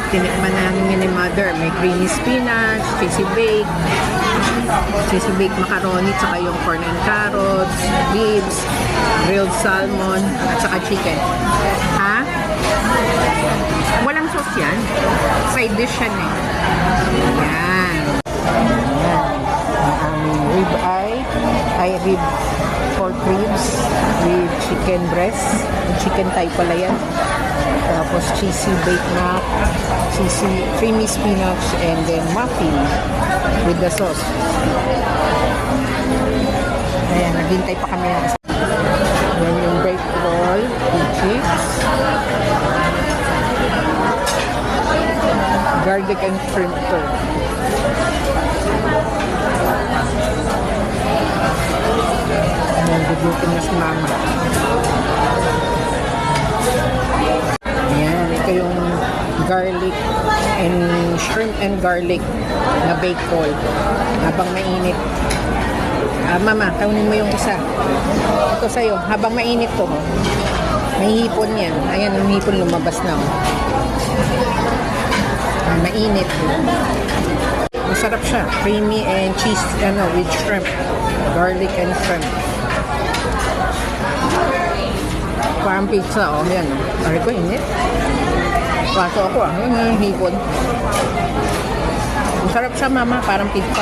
tinikman namin ni Mother. May creamy spinach, cheesy baked macaroni, tsaka yung corn and carrots, ribs, grilled salmon, at saka chicken. Ha? Walang sauce yan. Side dish yan eh. Yan. Ang aming rib rib pork ribs with chicken breast. Chicken thigh pala yan. Tapos cheesy baked mac, creamy spinach, and then muffin with the sauce. Ayan, naghintay pa kami ng yan yung break roll with cheese, garlic and shrimp too. Ayan, gugutin na si Mama. Ayan, ito yung garlic and shrimp and garlic na baked roll habang mainit. Mama, kaunin mo yung isa. Ito sa'yo, habang mainit to. May hipon yan. Ayan, yung hipon lumabas na. Mainit. Masarap siya. Creamy and cheese with shrimp. Garlic and shrimp. Parang pizza, yan. Pari ko, init. Paso ako, yan yung hipon. Masarap siya, Mama. Parang pizza.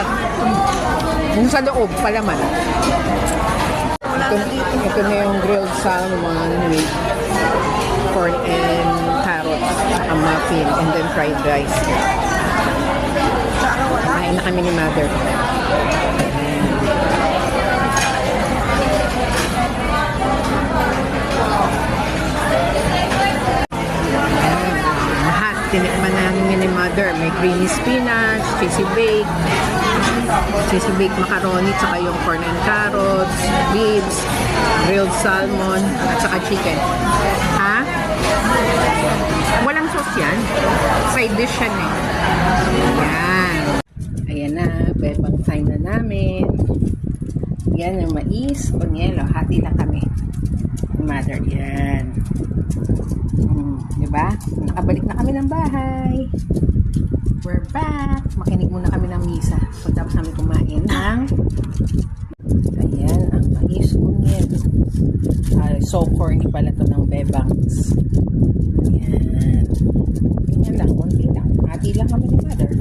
Yung sa loob, palaman. Ito na yung grilled salmon with corn and carrots, a muffin, and then fried rice. Kain na kami ni Mother. Tinikman namin ni Mother. May creamy spinach, cheesy baked macaroni, tsaka yung corn and carrots, ribs, grilled salmon, at saka chicken. Ha? Walang sauce yan. Side dish yan eh. Ayan. Ayan na. Bebang time na namin. Yan yung mais, kunyelo. Hati lang kami. Mother, yan. Diba? Nakabalik na kami ng bahay. We're back. Makinig muna kami ng misa. Pagtapos namin kumain ng ayan, ang mais onion. So corny pala to ng bebangs. Ayan. Ganyan lang, konti lang. Hati lang kami ni Mother.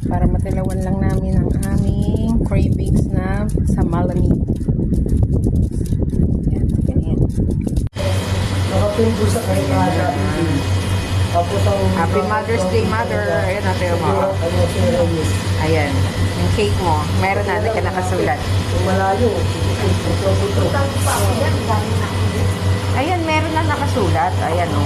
Para matilawan lang namin ang aming cravings na sa malamig. Ayan, ganyan. Happy Mother's Day, Mother. Ayan natin mo. Ayan. Yung cake mo. Meron na ka nakasulat. Ayan, meron na nakasulat. Ayan o.